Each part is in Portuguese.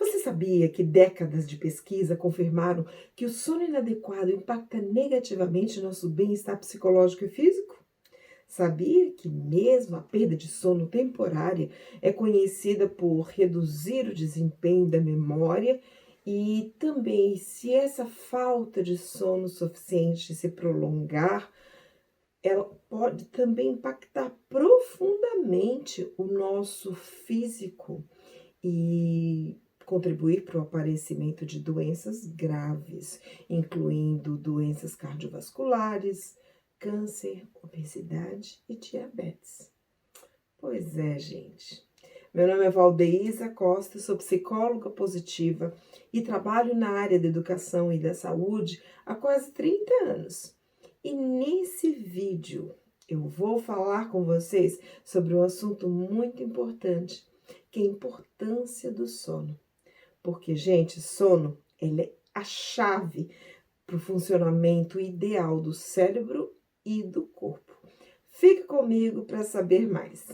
Você sabia que décadas de pesquisa confirmaram que o sono inadequado impacta negativamente nosso bem-estar psicológico e físico? Sabia que mesmo a perda de sono temporária é conhecida por reduzir o desempenho da memória e também se essa falta de sono suficiente se prolongar, ela pode também impactar profundamente o nosso físico e contribuir para o aparecimento de doenças graves, incluindo doenças cardiovasculares, câncer, obesidade e diabetes. Pois é, gente. Meu nome é Valdeísa Costa, sou psicóloga positiva e trabalho na área da educação e da saúde há quase 30 anos. E nesse vídeo eu vou falar com vocês sobre um assunto muito importante, que é a importância do sono. Porque, gente, sono, ele é a chave para o funcionamento ideal do cérebro e do corpo. Fique comigo para saber mais.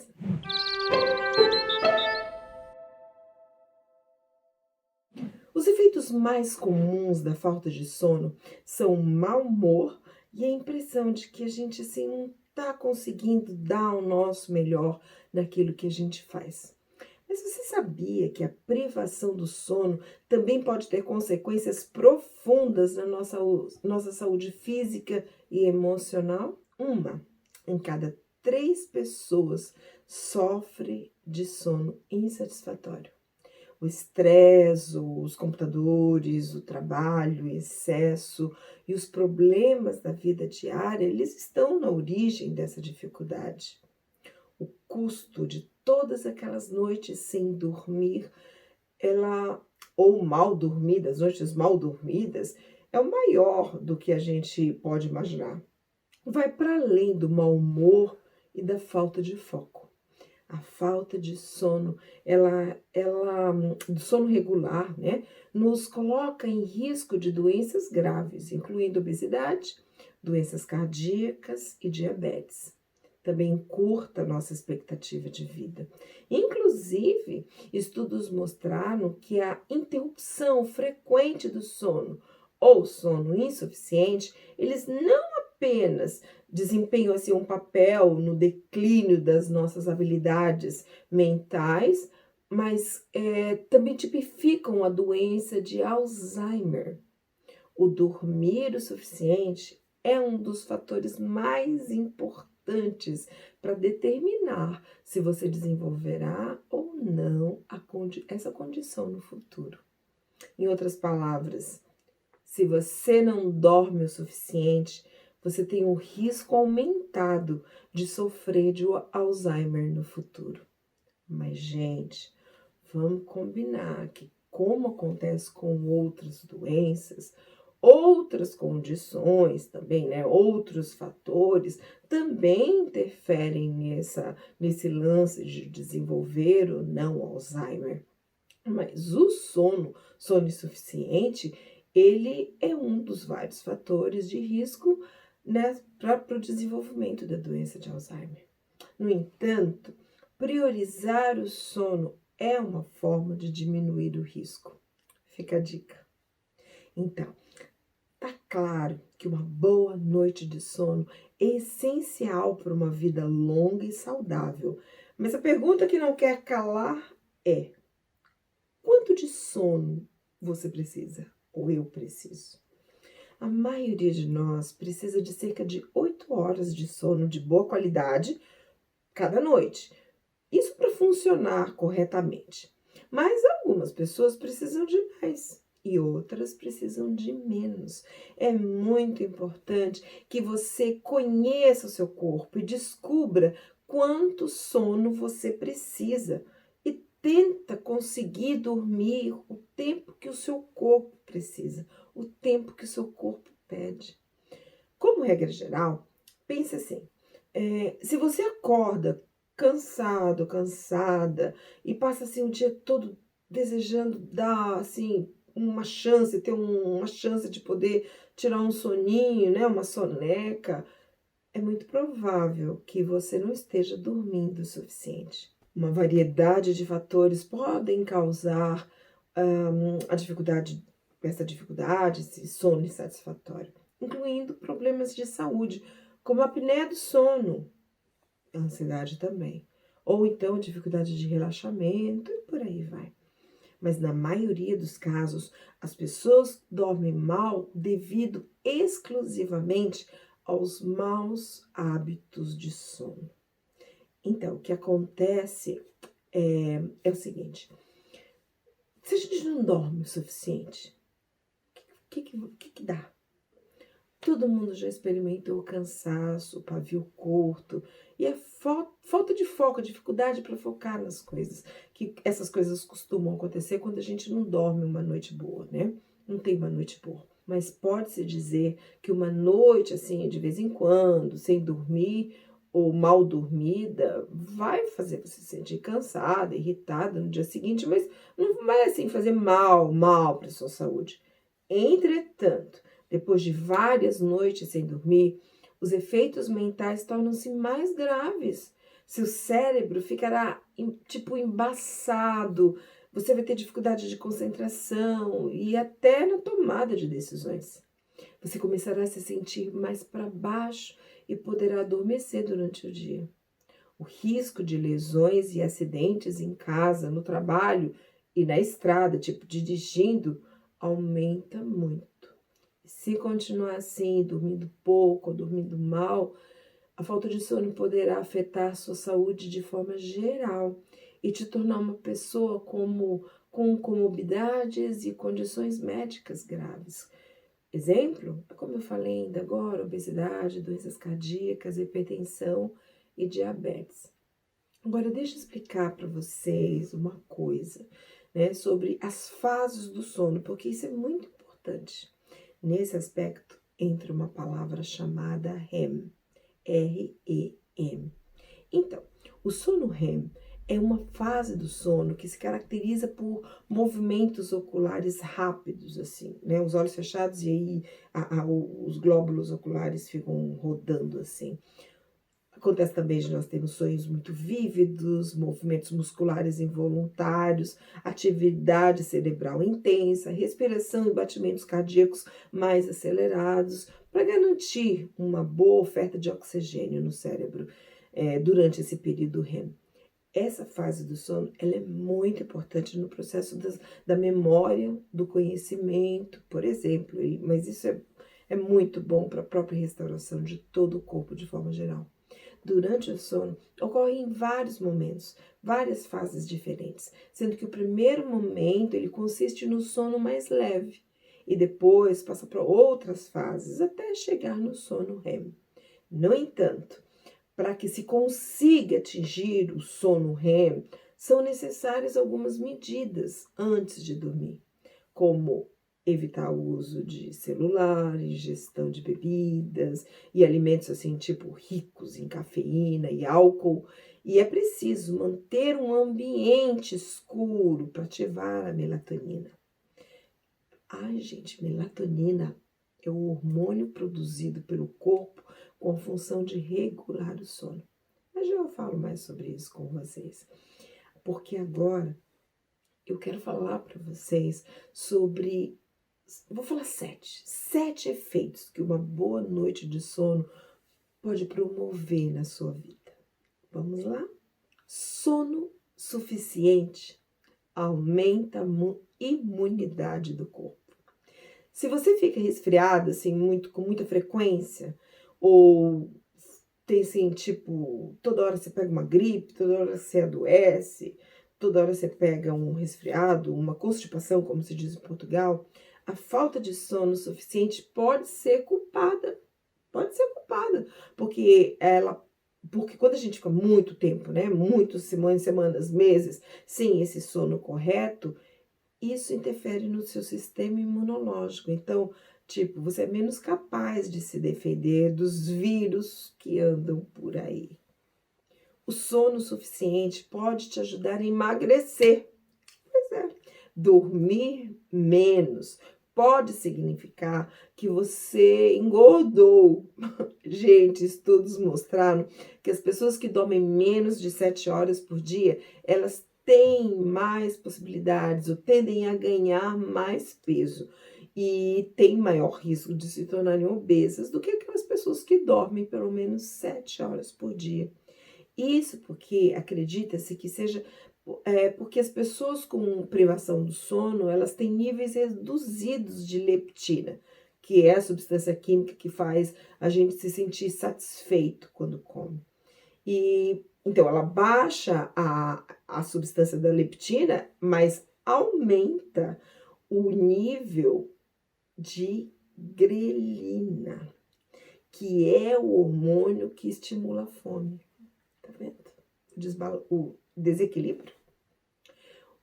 Os efeitos mais comuns da falta de sono são o mau humor e a impressão de que a gente assim, não está conseguindo dar o nosso melhor naquilo que a gente faz. Mas você sabia que a privação do sono também pode ter consequências profundas na nossa saúde física e emocional? Uma em cada 3 pessoas sofre de sono insatisfatório. O estresse, os computadores, o trabalho, o excesso e os problemas da vida diária, eles estão na origem dessa dificuldade. O custo de todas aquelas noites sem dormir, ou mal dormidas, noites mal dormidas, é o maior do que a gente pode imaginar. Vai para além do mau humor e da falta de foco. A falta de sono, do sono regular, né, nos coloca em risco de doenças graves, incluindo obesidade, doenças cardíacas e diabetes. Também encurta a nossa expectativa de vida. Inclusive, estudos mostraram que a interrupção frequente do sono ou sono insuficiente, eles não apenas desempenham assim, um papel no declínio das nossas habilidades mentais, mas também tipificam a doença de Alzheimer. O dormir o suficiente é um dos fatores mais importantes para determinar se você desenvolverá ou não essa condição no futuro. Em outras palavras, se você não dorme o suficiente, você tem um risco aumentado de sofrer de Alzheimer no futuro. Mas, gente, vamos combinar que, como acontece com outras doenças, outras condições também, né? Outros fatores também interferem nesse lance de desenvolver ou não Alzheimer. Mas o sono insuficiente, ele é um dos vários fatores de risco, né, para o desenvolvimento da doença de Alzheimer. No entanto, priorizar o sono é uma forma de diminuir o risco. Fica a dica. Então, tá claro que uma boa noite de sono é essencial para uma vida longa e saudável. Mas a pergunta que não quer calar é: quanto de sono você precisa? Ou eu preciso? A maioria de nós precisa de cerca de 8 horas de sono de boa qualidade cada noite. Isso para funcionar corretamente. Mas algumas pessoas precisam de mais e outras precisam de menos. É muito importante que você conheça o seu corpo e descubra quanto sono você precisa e tenta conseguir dormir o tempo que o seu corpo precisa, o tempo que o seu corpo pede. Como regra geral, pense assim, se você acorda cansado, cansada, e passa assim o dia todo desejando dar assim uma chance, ter uma chance de poder tirar um soninho, né, uma soneca, é muito provável que você não esteja dormindo o suficiente. Uma variedade de fatores podem causar essa dificuldade, esse sono insatisfatório, incluindo problemas de saúde, como a apneia do sono, a ansiedade também, ou então dificuldade de relaxamento e por aí vai. Mas na maioria dos casos, as pessoas dormem mal devido exclusivamente aos maus hábitos de sono. Então, o que acontece é o seguinte: se a gente não dorme o suficiente, o que dá? Todo mundo já experimentou cansaço, pavio curto e a falta de foco, a dificuldade para focar nas coisas. Que essas coisas costumam acontecer quando a gente não dorme uma noite boa, né? Não tem uma noite boa. Mas pode-se dizer que uma noite, assim, de vez em quando, sem dormir ou mal dormida, vai fazer você se sentir cansada, irritada no dia seguinte, mas não vai, assim, fazer mal para sua saúde. Entretanto, depois de várias noites sem dormir, os efeitos mentais tornam-se mais graves. Seu cérebro ficará, tipo, embaçado, você vai ter dificuldade de concentração e até na tomada de decisões. Você começará a se sentir mais para baixo e poderá adormecer durante o dia. O risco de lesões e acidentes em casa, no trabalho e na estrada, tipo, dirigindo, aumenta muito. Se continuar assim, dormindo pouco ou dormindo mal, a falta de sono poderá afetar a sua saúde de forma geral e te tornar uma pessoa com comorbidades e condições médicas graves. Exemplo, como eu falei ainda agora, obesidade, doenças cardíacas, hipertensão e diabetes. Agora, deixa eu explicar para vocês uma coisa, né, sobre as fases do sono, porque isso é muito importante. Nesse aspecto, entra uma palavra chamada REM, R-E-M. Então, o sono REM é uma fase do sono que se caracteriza por movimentos oculares rápidos, assim, né? Os olhos fechados e aí os glóbulos oculares ficam rodando, assim. Acontece também de nós termos sonhos muito vívidos, movimentos musculares involuntários, atividade cerebral intensa, respiração e batimentos cardíacos mais acelerados, para garantir uma boa oferta de oxigênio no cérebro durante esse período REM. Essa fase do sono ela é muito importante no processo da memória, do conhecimento, por exemplo, mas isso é muito bom para a própria restauração de todo o corpo de forma geral. Durante o sono, ocorrem vários momentos, várias fases diferentes, sendo que o primeiro momento ele consiste no sono mais leve e depois passa para outras fases até chegar no sono REM. No entanto, para que se consiga atingir o sono REM, são necessárias algumas medidas antes de dormir, como evitar o uso de celular, ingestão de bebidas e alimentos assim, tipo ricos em cafeína e álcool. E é preciso manter um ambiente escuro para ativar a melatonina. Ai, gente, melatonina é o hormônio produzido pelo corpo com a função de regular o sono. Mas já eu falo mais sobre isso com vocês. Porque agora eu quero falar para vocês sobre... Vou falar 7 efeitos que uma boa noite de sono pode promover na sua vida. Vamos lá? Sono suficiente aumenta a imunidade do corpo. Se você fica resfriado assim com muita frequência, ou tem assim, tipo, toda hora você pega uma gripe, toda hora você adoece, toda hora você pega um resfriado, uma constipação, como se diz em Portugal, a falta de sono suficiente pode ser culpada, porque quando a gente fica muito tempo, né, muitas semanas, meses, sem esse sono correto, isso interfere no seu sistema imunológico. Então, tipo, você é menos capaz de se defender dos vírus que andam por aí. O sono suficiente pode te ajudar a emagrecer. Pois é, dormir menos pode significar que você engordou. Gente, estudos mostraram que as pessoas que dormem menos de 7 horas por dia, elas têm mais possibilidades ou tendem a ganhar mais peso e têm maior risco de se tornarem obesas do que aquelas pessoas que dormem pelo menos 7 horas por dia. Isso porque acredita-se que seja porque as pessoas com privação do sono, elas têm níveis reduzidos de leptina, que é a substância química que faz a gente se sentir satisfeito quando come. E então ela baixa a substância da leptina, mas aumenta o nível de grelina, que é o hormônio que estimula a fome. Tá vendo? O desequilíbrio.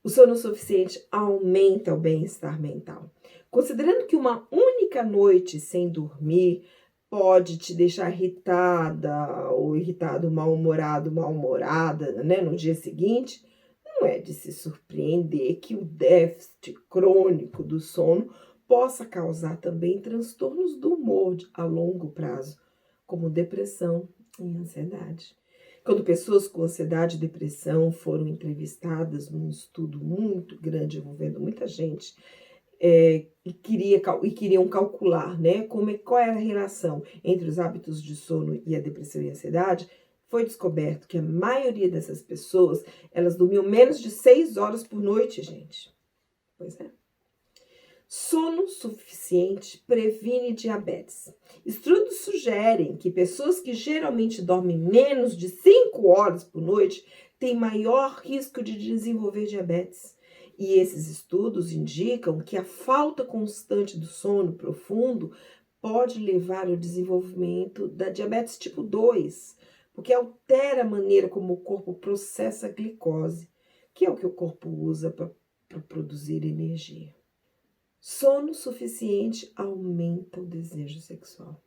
O sono suficiente aumenta o bem-estar mental. Considerando que uma única noite sem dormir pode te deixar irritada ou irritado, mal-humorado, mal-humorada, né, no dia seguinte, não é de se surpreender que o déficit crônico do sono possa causar também transtornos do humor a longo prazo, como depressão e ansiedade. Quando pessoas com ansiedade e depressão foram entrevistadas num estudo muito grande envolvendo muita gente, e queriam calcular, né, qual era a relação entre os hábitos de sono e a depressão e a ansiedade, foi descoberto que a maioria dessas pessoas, elas dormiam menos de 6 horas por noite, gente. Pois é. Sono suficiente previne diabetes. Estudos sugerem que pessoas que geralmente dormem menos de 5 horas por noite têm maior risco de desenvolver diabetes. E esses estudos indicam que a falta constante do sono profundo pode levar ao desenvolvimento da diabetes tipo 2, porque altera a maneira como o corpo processa a glicose, que é o que o corpo usa para produzir energia. Sono suficiente aumenta o desejo sexual.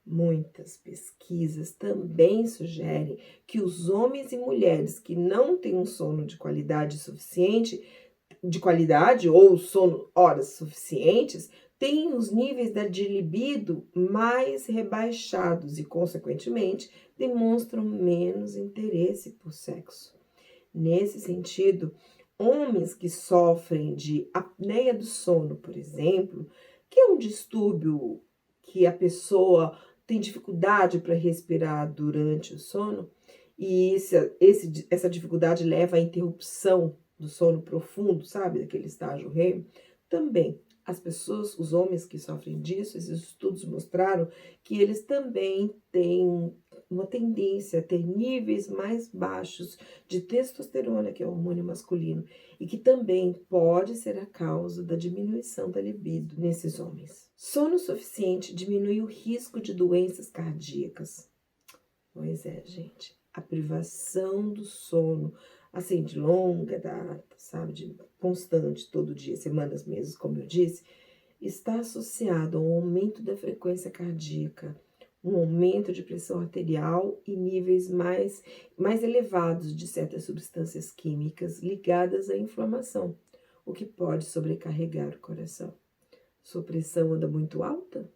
Muitas pesquisas também sugerem que os homens e mulheres que não têm um sono de qualidade ou sono horas suficientes, têm os níveis de libido mais rebaixados e, consequentemente, demonstram menos interesse por sexo. Nesse sentido, homens que sofrem de apneia do sono, por exemplo, que é um distúrbio que a pessoa tem dificuldade para respirar durante o sono, e essa dificuldade leva à interrupção do sono profundo, sabe, daquele estágio REM, também os homens que sofrem disso, esses estudos mostraram que eles também têm uma tendência a ter níveis mais baixos de testosterona, que é o hormônio masculino, e que também pode ser a causa da diminuição da libido nesses homens. Sono suficiente diminui o risco de doenças cardíacas. Pois é, gente, a privação do sono, assim, de longa data, sabe, de constante, todo dia, semanas, meses, como eu disse, está associado a um aumento da frequência cardíaca, um aumento de pressão arterial e níveis mais elevados de certas substâncias químicas ligadas à inflamação, o que pode sobrecarregar o coração. Sua pressão anda muito alta?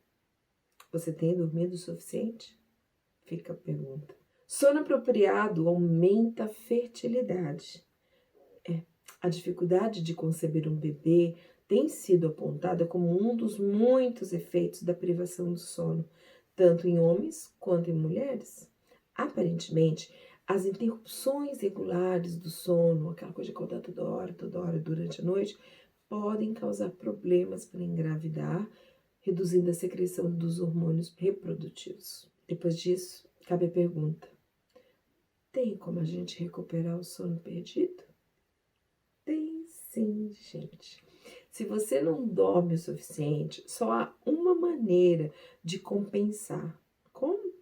Você tem dormido o suficiente? Fica a pergunta. Sono apropriado aumenta a fertilidade. A dificuldade de conceber um bebê tem sido apontada como um dos muitos efeitos da privação do sono, tanto em homens quanto em mulheres. Aparentemente, as interrupções regulares do sono, aquela coisa de acordar toda hora durante a noite, podem causar problemas para engravidar, reduzindo a secreção dos hormônios reprodutivos. Depois disso, cabe a pergunta: tem como a gente recuperar o sono perdido? Tem sim, gente. Se você não dorme o suficiente, só há uma maneira de compensar. Como?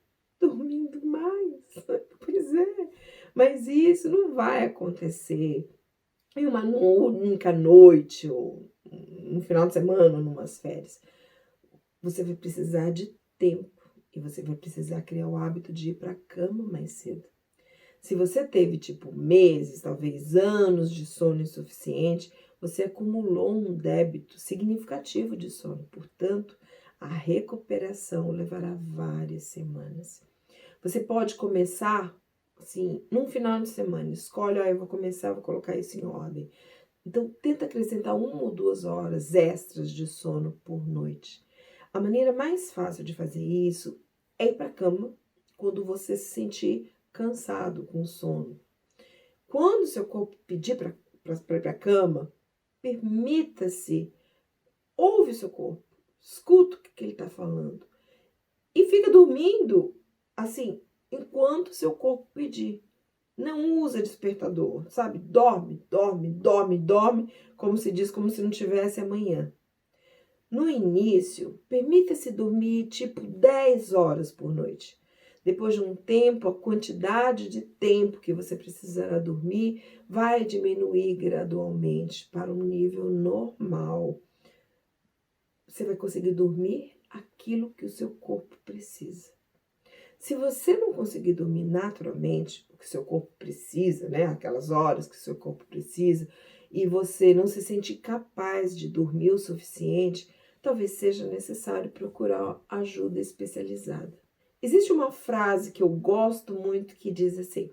Dormindo mais. Pois é. Mas isso não vai acontecer em uma única noite, ou no final de semana, ou numas férias. Você vai precisar de tempo e você vai precisar criar o hábito de ir para a cama mais cedo. Se você teve, meses, talvez anos de sono insuficiente, você acumulou um débito significativo de sono. Portanto, a recuperação levará várias semanas. Você pode começar assim, num final de semana, escolhe, eu vou começar, vou colocar isso em ordem. Então, tenta acrescentar 1 ou 2 horas extras de sono por noite. A maneira mais fácil de fazer isso é ir para a cama quando você se sentir cansado, com sono. Quando seu corpo pedir para ir para a cama, permita-se, ouve o seu corpo, escuta o que ele está falando e fica dormindo, assim, enquanto seu corpo pedir. Não usa despertador, sabe? Dorme, dorme, dorme, dorme, como se diz, como se não tivesse amanhã. No início, permita-se dormir tipo 10 horas por noite. Depois de um tempo, a quantidade de tempo que você precisará dormir vai diminuir gradualmente para um nível normal. Você vai conseguir dormir aquilo que o seu corpo precisa. Se você não conseguir dormir naturalmente, o que seu corpo precisa, né? Aquelas horas que seu corpo precisa, e você não se sentir capaz de dormir o suficiente, talvez seja necessário procurar ajuda especializada. Existe uma frase que eu gosto muito que diz assim: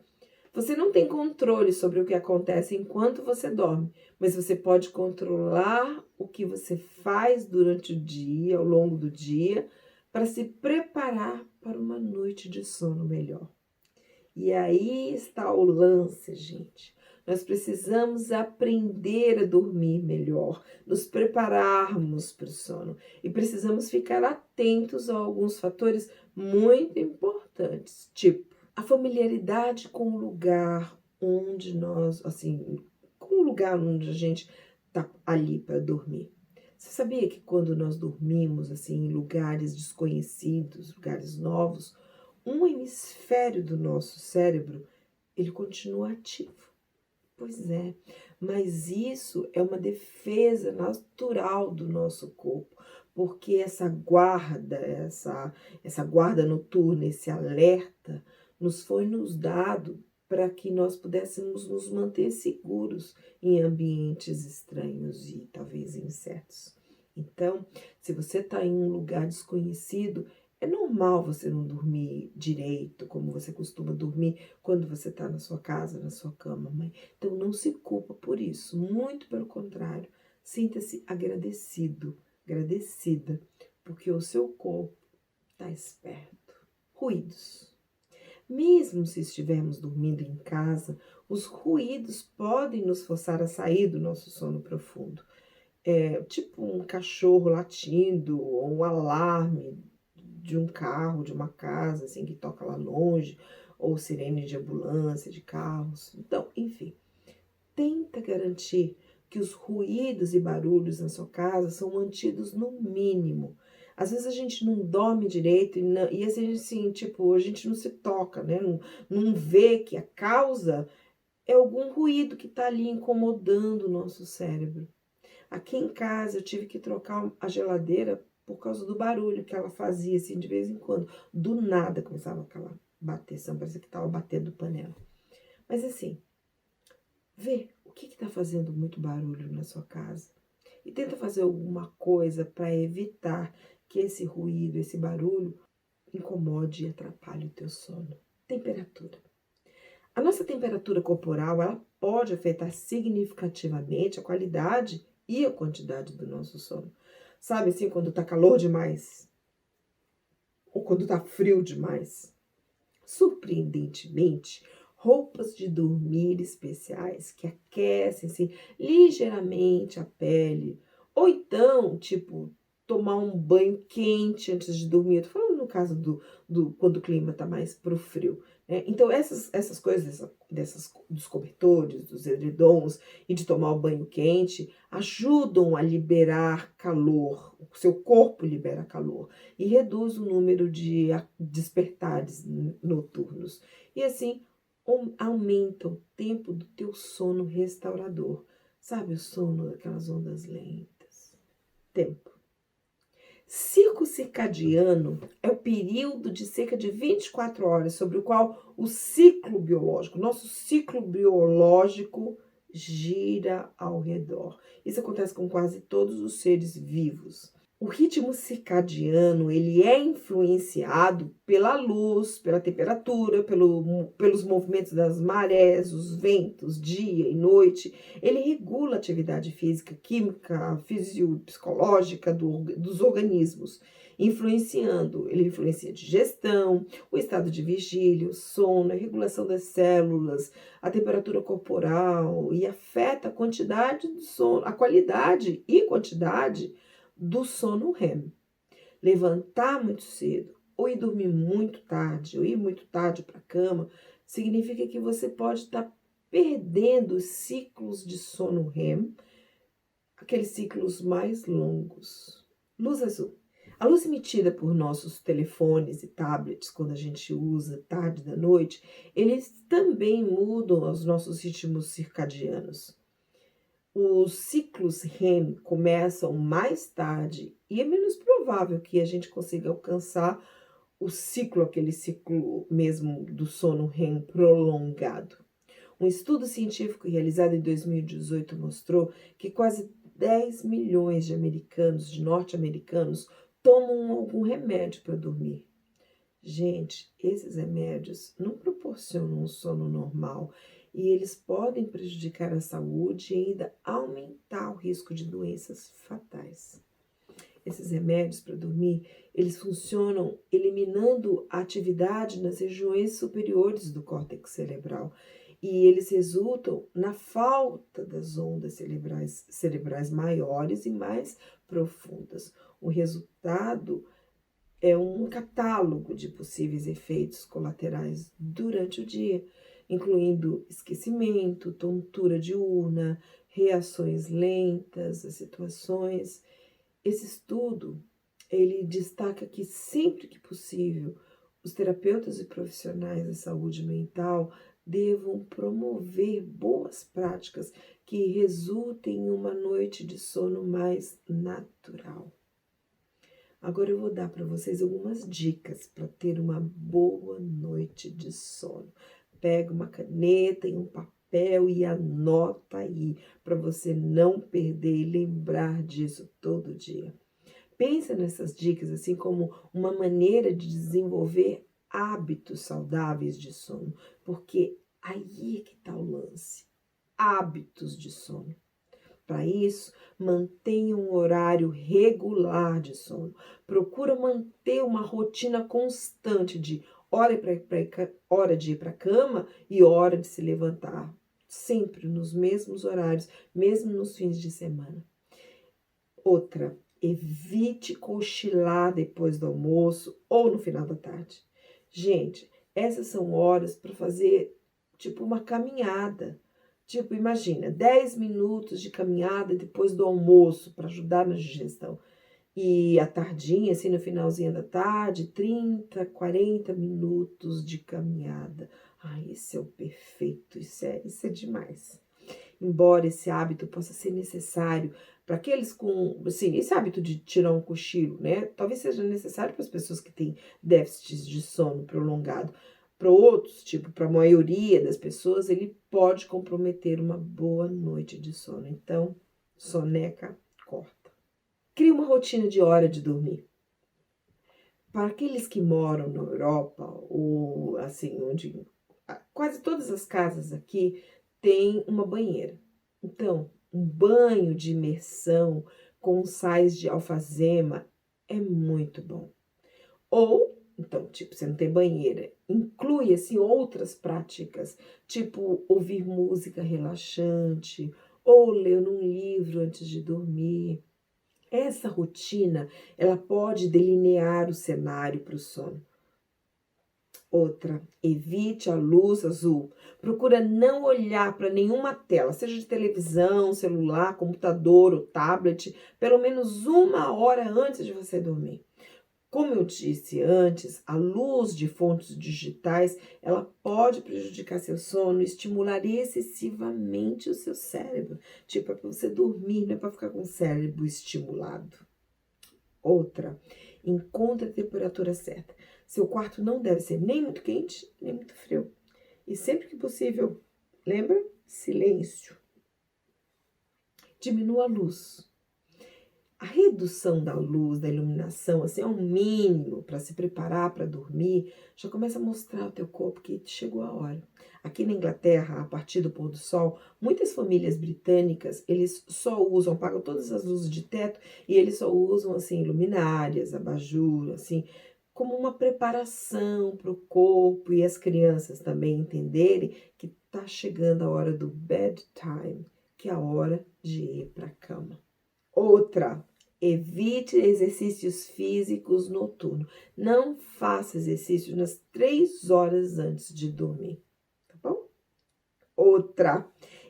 você não tem controle sobre o que acontece enquanto você dorme, mas você pode controlar o que você faz durante o dia, ao longo do dia, para se preparar para uma noite de sono melhor. E aí está o lance, gente. Nós precisamos aprender a dormir melhor, nos prepararmos para o sono. E precisamos ficar atentos a alguns fatores muito importantes, tipo a familiaridade com o lugar onde nós, assim, com o lugar onde a gente tá ali para dormir. Você sabia que quando nós dormimos, assim, em lugares desconhecidos, lugares novos, um hemisfério do nosso cérebro, ele continua ativo? Pois é, mas isso é uma defesa natural do nosso corpo, porque essa guarda noturna, esse alerta, nos dado para que nós pudéssemos nos manter seguros em ambientes estranhos e talvez incertos. Então, se você está em um lugar desconhecido, é normal você não dormir direito, como você costuma dormir quando você está na sua casa, na sua cama, mãe. Então, não se culpa por isso, muito pelo contrário. Sinta-se agradecido, agradecida, porque o seu corpo está esperto. Ruídos. Mesmo se estivermos dormindo em casa, os ruídos podem nos forçar a sair do nosso sono profundo. Tipo um cachorro latindo, ou um alarme de um carro, de uma casa, assim, que toca lá longe, ou sirene de ambulância, de carros. Então, enfim, tenta garantir que os ruídos e barulhos na sua casa são mantidos no mínimo. Às vezes a gente não dorme direito e assim, tipo, a gente não se toca, né? Não vê que a causa é algum ruído que está ali incomodando o nosso cérebro. Aqui em casa eu tive que trocar a geladeira por causa do barulho que ela fazia, assim, de vez em quando. Do nada começava aquela bateção, parecia que estava batendo panela. Mas assim, vê o que está fazendo muito barulho na sua casa e tenta fazer alguma coisa para evitar que esse ruído, esse barulho incomode e atrapalhe o teu sono. Temperatura. A nossa temperatura corporal, ela pode afetar significativamente a qualidade e a quantidade do nosso sono. Sabe assim, quando tá calor demais? Ou quando tá frio demais? Surpreendentemente, roupas de dormir especiais que aquecem assim, ligeiramente a pele, ou então, tipo, tomar um banho quente antes de dormir. Eu tô falando no caso quando o clima tá mais pro frio, né? Então, essas coisas, dos cobertores, dos edredons e de tomar o banho quente, ajudam a liberar calor, o seu corpo libera calor e reduz o número de despertares noturnos. E assim, aumenta o tempo do teu sono restaurador. Sabe o sono daquelas ondas lentas? Tempo. Ciclo circadiano é o período de cerca de 24 horas sobre o qual o ciclo biológico, nosso ciclo biológico gira ao redor. Isso acontece com quase todos os seres vivos. O ritmo circadiano, ele é influenciado pela luz, pela temperatura, pelos movimentos das marés, os ventos, dia e noite. Ele regula a atividade física, química, fisiopsicológica dos organismos, ele influencia a digestão, o estado de vigília, o sono, a regulação das células, a temperatura corporal e afeta a quantidade do sono, a qualidade e quantidade do sono REM. Levantar muito cedo, ou ir dormir muito tarde, ou ir muito tarde para a cama, significa que você pode estar perdendo os ciclos de sono REM, aqueles ciclos mais longos. Luz azul. A luz emitida por nossos telefones e tablets, quando a gente usa tarde da noite, eles também mudam os nossos ritmos circadianos. Os ciclos REM começam mais tarde e é menos provável que a gente consiga alcançar aquele ciclo mesmo do sono REM prolongado. Um estudo científico realizado em 2018 mostrou que quase 10 milhões de norte-americanos, tomam algum remédio para dormir. Gente, esses remédios não proporcionam um sono normal e eles podem prejudicar a saúde e ainda aumentar o risco de doenças fatais. Esses remédios para dormir, eles funcionam eliminando a atividade nas regiões superiores do córtex cerebral e eles resultam na falta das ondas cerebrais maiores e mais profundas. O resultado é um catálogo de possíveis efeitos colaterais durante o dia, incluindo esquecimento, tontura diurna, reações lentas às situações. Esse estudo, ele destaca que sempre que possível, os terapeutas e profissionais da saúde mental devam promover boas práticas que resultem em uma noite de sono mais natural. Agora eu vou dar para vocês algumas dicas para ter uma boa noite de sono. Pega uma caneta e um papel e anota aí, para você não perder e lembrar disso todo dia. Pensa nessas dicas assim como uma maneira de desenvolver hábitos saudáveis de sono, porque aí é que está o lance. Hábitos de sono. Para isso, mantenha um horário regular de sono. Procura manter uma rotina constante de hora de ir para a cama e hora de se levantar. Sempre nos mesmos horários, mesmo nos fins de semana. Outra, evite cochilar depois do almoço ou no final da tarde. Gente, essas são horas para fazer tipo uma caminhada. Tipo, imagina, 10 minutos de caminhada depois do almoço para ajudar na digestão. E à tardinha, assim, no finalzinho da tarde, 30, 40 minutos de caminhada. Ai, esse é o perfeito, isso é demais. Embora esse hábito possa ser necessário para aqueles com, assim, esse hábito de tirar um cochilo, né? Talvez seja necessário para as pessoas que têm déficits de sono prolongado. Para outros, tipo, para a maioria das pessoas, ele pode comprometer uma boa noite de sono. Então, soneca, corta. Crie uma rotina de hora de dormir. Para aqueles que moram na Europa, ou assim, onde quase todas as casas aqui têm uma banheira. Então, um banho de imersão com sais de alfazema é muito bom. Ou, então, tipo, você não tem banheira, inclui, assim, outras práticas, tipo, ouvir música relaxante, ou ler um livro antes de dormir. Essa rotina, ela pode delinear o cenário para o sono. Outra, evite a luz azul. Procura não olhar para nenhuma tela, seja de televisão, celular, computador ou tablet, pelo menos 1 hora antes de você dormir. Como eu disse antes, a luz de fontes digitais, ela pode prejudicar seu sono e estimular excessivamente o seu cérebro. Tipo, é para você dormir, não é para ficar com o cérebro estimulado. Outra, encontre a temperatura certa. Seu quarto não deve ser nem muito quente, nem muito frio. E sempre que possível, lembra? Silêncio. Diminua a luz. A redução da luz, da iluminação, assim, ao mínimo para se preparar para dormir, já começa a mostrar ao teu corpo que chegou a hora. Aqui na Inglaterra, a partir do pôr do sol, muitas famílias britânicas, eles só usam, apagam todas as luzes de teto e eles só usam, assim, luminárias, abajur, assim, como uma preparação para o corpo e as crianças também entenderem que está chegando a hora do bedtime, que é a hora de ir para a cama. Outra, evite exercícios físicos noturnos. Não faça exercício nas 3 horas antes de dormir, tá bom? Outra,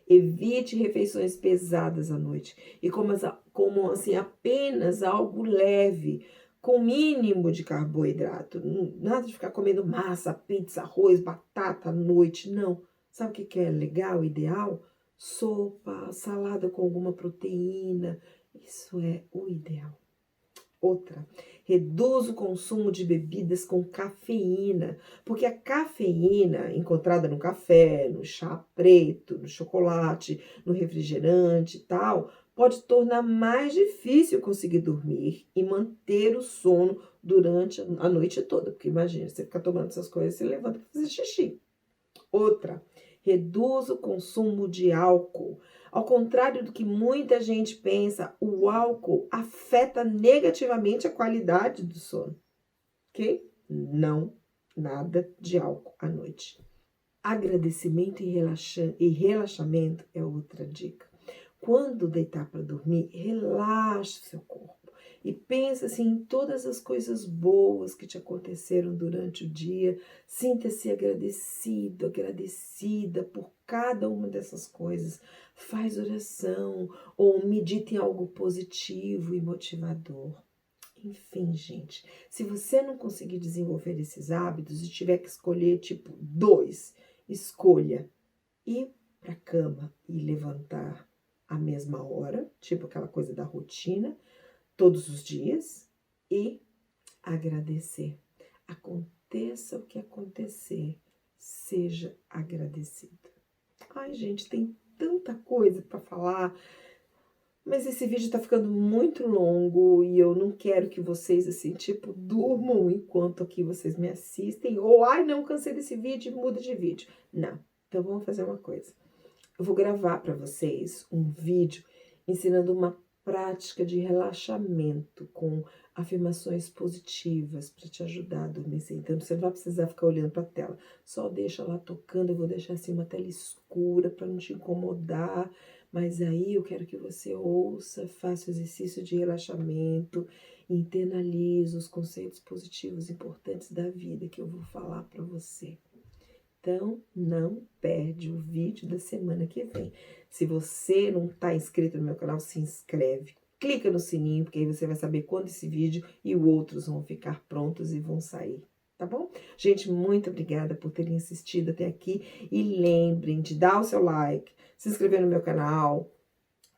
evite refeições pesadas à noite. E como assim, apenas algo leve, com mínimo de carboidrato. Nada de ficar comendo massa, pizza, arroz, batata à noite, não. Sabe o que é legal, ideal? Sopa, salada com alguma proteína. Isso é o ideal. Outra, reduz o consumo de bebidas com cafeína, porque a cafeína encontrada no café, no chá preto, no chocolate, no refrigerante e tal, pode tornar mais difícil conseguir dormir e manter o sono durante a noite toda, porque imagina, você fica tomando essas coisas, você levanta para fazer xixi. Outra, reduz o consumo de álcool. Ao contrário do que muita gente pensa, o álcool afeta negativamente a qualidade do sono, ok? Não, nada de álcool à noite. Agradecimento e relaxamento é outra dica. Quando deitar para dormir, relaxe o seu corpo e pensa assim em todas as coisas boas que te aconteceram durante o dia. Sinta-se agradecido, agradecida por cada uma dessas coisas. Faz oração ou medite em algo positivo e motivador. Enfim, gente, se você não conseguir desenvolver esses hábitos e tiver que escolher tipo 2, escolha ir para a cama e levantar à mesma hora, tipo aquela coisa da rotina, todos os dias, e agradecer. Aconteça o que acontecer, seja agradecido. Ai, gente, tem tanta coisa para falar, mas esse vídeo tá ficando muito longo e eu não quero que vocês, assim, tipo, durmam enquanto aqui vocês me assistem, ou, ai, não, cansei desse vídeo e muda de vídeo. Não, então vamos fazer uma coisa. Eu vou gravar para vocês um vídeo ensinando uma prática de relaxamento com afirmações positivas para te ajudar a adormecer. Então, você não vai precisar ficar olhando para a tela. Só deixa lá tocando, eu vou deixar assim uma tela escura para não te incomodar. Mas aí eu quero que você ouça, faça o exercício de relaxamento, internalize os conceitos positivos importantes da vida que eu vou falar para você. Então, não perde o vídeo da semana que vem. Se você não está inscrito no meu canal, se inscreve. Clica no sininho, porque aí você vai saber quando esse vídeo e os outros vão ficar prontos e vão sair, tá bom? Gente, muito obrigada por terem assistido até aqui. E lembrem de dar o seu like, se inscrever no meu canal.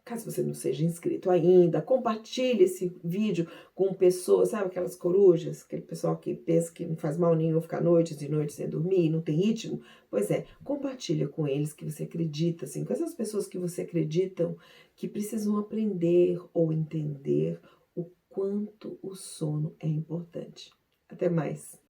Caso você não seja inscrito ainda, compartilhe esse vídeo com pessoas, sabe aquelas corujas? Aquele pessoal que pensa que não faz mal nenhum ficar noites e noites sem dormir, não tem ritmo? Pois é, compartilha com eles que você acredita, assim, com essas pessoas que você acreditam que precisam aprender ou entender o quanto o sono é importante. Até mais!